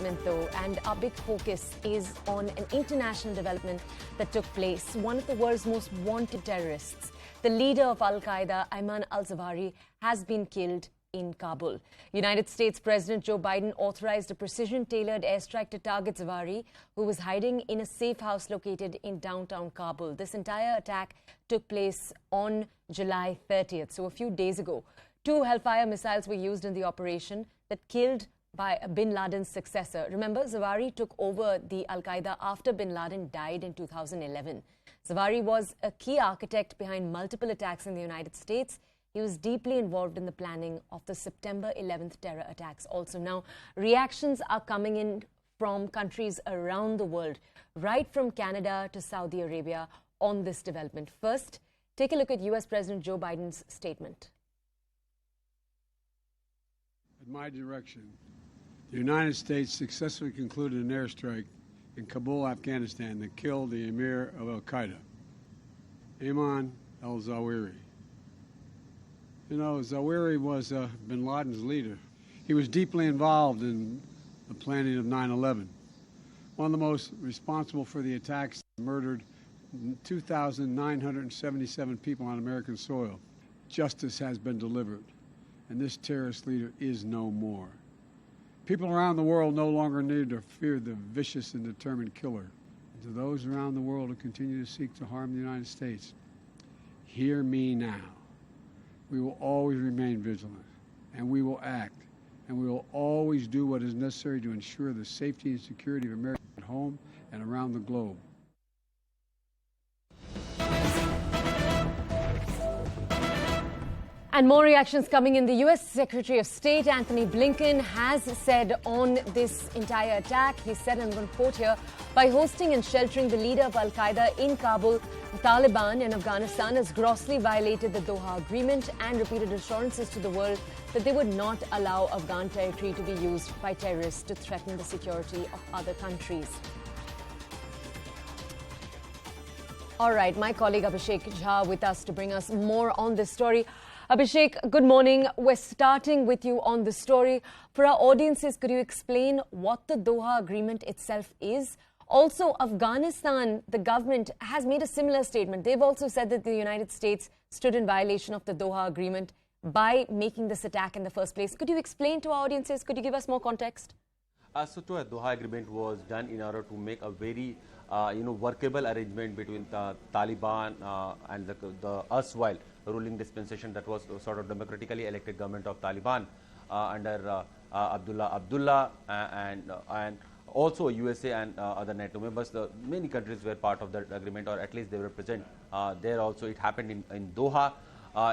development though, and our big focus is on an international development that took place. One of the world's most wanted terrorists, the leader of Al-Qaeda, Ayman al-Zawahiri, has been killed in Kabul. United States President Joe Biden authorized a precision-tailored airstrike to target Zawahiri, who was hiding in a safe house located in downtown Kabul. This entire attack took place on July 30th, so a few days ago. 2 Hellfire missiles were used in the operation that killed by bin Laden's successor. Remember, Zawahiri took over the Al-Qaeda after bin Laden died in 2011. Zawahiri was a key architect behind multiple attacks in the United States. He was deeply involved in the planning of the September 11th terror attacks also. Now, reactions are coming in from countries around the world, right from Canada to Saudi Arabia, on this development. First, take a look at U.S. President Joe Biden's statement. At my direction, the United States successfully concluded an airstrike in Kabul, Afghanistan that killed the emir of Al-Qaeda, Ayman al-Zawahiri. You know, Zawahiri was bin Laden's leader. He was deeply involved in the planning of 9/11. One of the most responsible for the attacks, murdered 2,977 people on American soil. Justice has been delivered, and this terrorist leader is no more. People around the world no longer need to fear the vicious and determined killer. And to those around the world who continue to seek to harm the United States, hear me now. We will always remain vigilant, and we will act, and we will always do what is necessary to ensure the safety and security of Americans at home and around the globe. And more reactions coming in. The U.S. Secretary of State Antony Blinken has said on this entire attack, he said, and I'm going to quote here, by hosting and sheltering the leader of Al-Qaeda in Kabul, the Taliban in Afghanistan has grossly violated the Doha Agreement and repeated assurances to the world that they would not allow Afghan territory to be used by terrorists to threaten the security of other countries. All right, my colleague Abhishek Jha with us to bring us more on this story. Abhishek, good morning. We're starting with you on the story. For our audiences, could you explain what the Doha Agreement itself is? Also, Afghanistan, the government has made a similar statement. They've also said that the United States stood in violation of the Doha Agreement by making this attack in the first place. Could you explain to our audiences? Could you give us more context? So, the Doha Agreement was done in order to make a very workable arrangement between the Taliban and the erstwhile ruling dispensation that was sort of democratically elected government of Taliban under Abdullah and also USA and other NATO members. Many countries were part of that agreement, or at least they were present there also. It happened in Doha.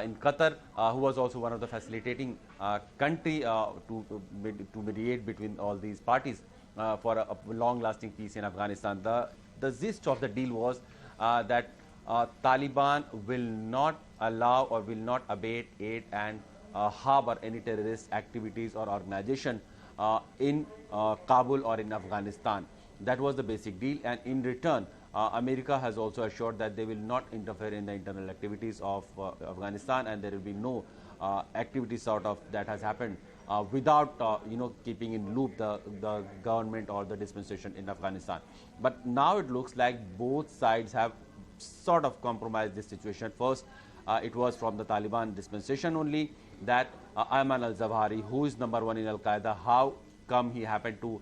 In Qatar, who was also one of the facilitating country to mediate between all these parties for a long-lasting peace in Afghanistan. The gist of the deal was that Taliban will not allow or will not abate, aid and harbor any terrorist activities or organization in Kabul or in Afghanistan. That was the basic deal, and in return, America has also assured that they will not interfere in the internal activities of Afghanistan, and there will be no activities sort of that has happened without keeping in loop the government or the dispensation in Afghanistan. But now it looks like both sides have sort of compromised this situation. First, it was from the Taliban dispensation only that Ayman al-Zawahiri, who is #1 in Al-Qaeda, how come he happened to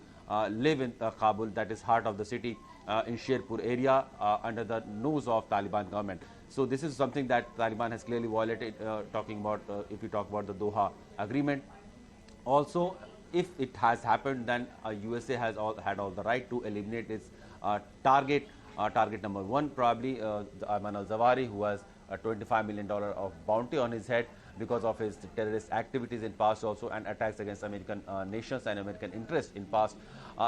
live in Kabul, that is heart of the city, in Sherpur area under the nose of Taliban government. So this is something that Taliban has clearly violated, talking about if we talk about the Doha Agreement. Also, if it has happened, then USA has had all the right to eliminate its target #1, probably Ayman al-Zawahiri, who has a $25 million of bounty on his head because of his terrorist activities in past also, and attacks against American nations and American interests in past.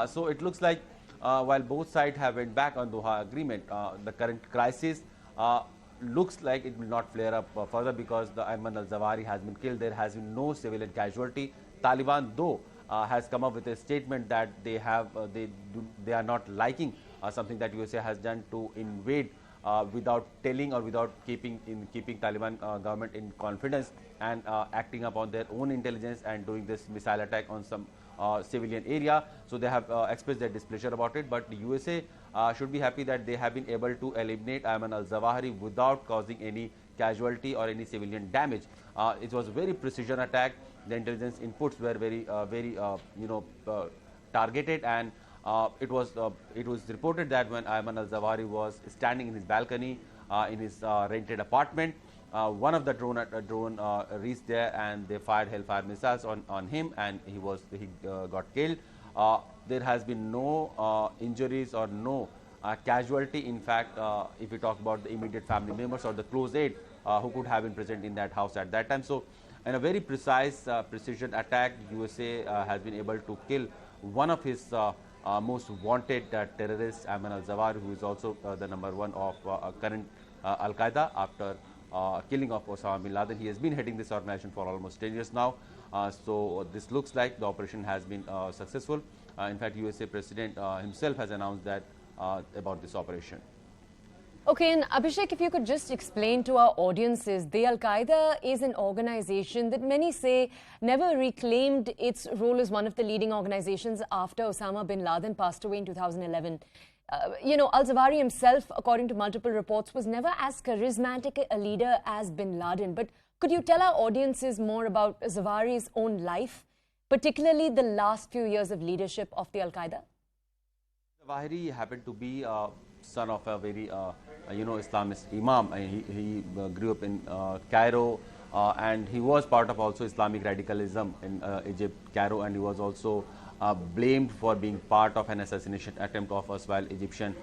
So it looks like while both sides have went back on Doha Agreement, the current crisis looks like it will not flare up further because the Ayman al-Zawahiri has been killed. There has been no civilian casualty. Taliban, though, has come up with a statement that they are not liking something that USA has done to invade without telling or without keeping Taliban government in confidence, and acting upon their own intelligence and doing this missile attack on some civilian area. So they have expressed their displeasure about it. But the USA should be happy that they have been able to eliminate Ayman al-Zawahiri without causing any casualty or any civilian damage. It was a very precision attack. The intelligence inputs were very, targeted, and it was reported that when Ayman al-Zawahiri was standing in his balcony in his rented apartment, one of the drone reached there and they fired hellfire missiles on him, and he got killed. There has been no injuries or no casualty. In fact, if we talk about the immediate family members or the close aide who could have been present in that house at that time. So, in a very precise precision attack, USA has been able to kill one of his most wanted terrorists, Ayman al-Zawahiri, who is also the #1 of current Al-Qaeda after killing of Osama bin Laden. He has been heading this organization for almost 10 years now. So this looks like the operation has been successful. In fact, USA President himself has announced that about this operation. Okay, and Abhishek, if you could just explain to our audiences, the Al-Qaeda is an organization that many say never reclaimed its role as one of the leading organizations after Osama bin Laden passed away in 2011. Al-Zawahiri himself, according to multiple reports, was never as charismatic a leader as bin Laden. But could you tell our audiences more about Zawahiri's own life, particularly the last few years of leadership of the Al-Qaeda? Zawahiri happened to be son of a very, Islamist imam. He grew up in Cairo, and he was part of also Islamic radicalism in Egypt, Cairo, and he was also blamed for being part of an assassination attempt of erstwhile Egyptian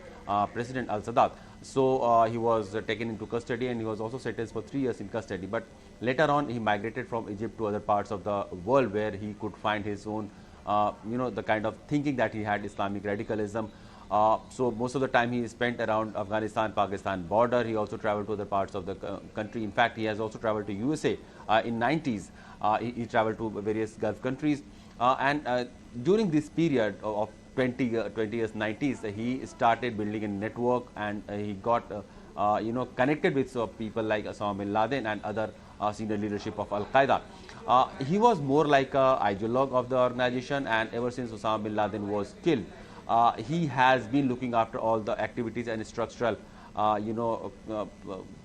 President al-Sadat. So he was taken into custody, and he was also sentenced for 3 years in custody. But later on, he migrated from Egypt to other parts of the world where he could find his own, the kind of thinking that he had, Islamic radicalism. So most of the time he spent around Afghanistan-Pakistan border. He also traveled to other parts of the country. In fact, he has also traveled to USA in 90s. He traveled to various Gulf countries. And during this period of 20 years, 90s, he started building a network, and he got connected with people like Osama bin Laden and other senior leadership of Al-Qaeda. He was more like an ideologue of the organization, and ever since Osama bin Laden was killed, he has been looking after all the activities and structural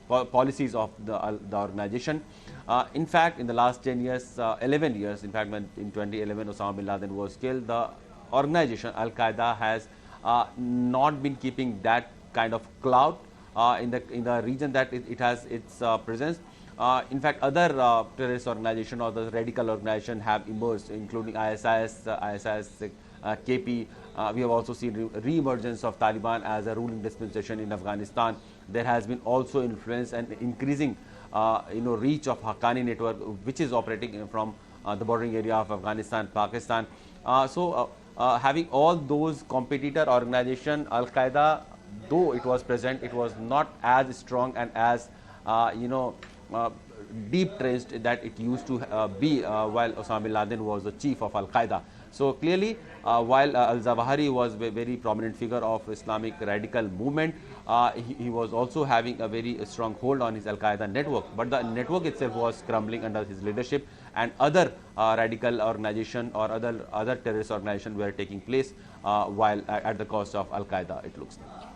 policies of the organization. In fact, in the last 10 years, 11 years, in fact, when in 2011 Osama bin Laden was killed, the organization Al-Qaeda has not been keeping that kind of clout in the region that it has its presence. In fact, other terrorist organization or the radical organization have emerged, including ISIS, KP. We have also seen re-emergence of Taliban as a ruling dispensation in Afghanistan. There has been also influence and increasing reach of Haqqani network, which is operating from the bordering area of Afghanistan, Pakistan. Having all those competitor organization, Al-Qaeda, though it was present, it was not as strong and as deep trenched that it used to be while Osama bin Laden was the chief of Al-Qaeda. So clearly, while al-Zawahiri was a very prominent figure of Islamic radical movement, he was also having a very strong hold on his Al-Qaeda network. But the network itself was crumbling under his leadership, and other radical organization or other terrorist organization were taking place while at the cost of Al-Qaeda, it looks like.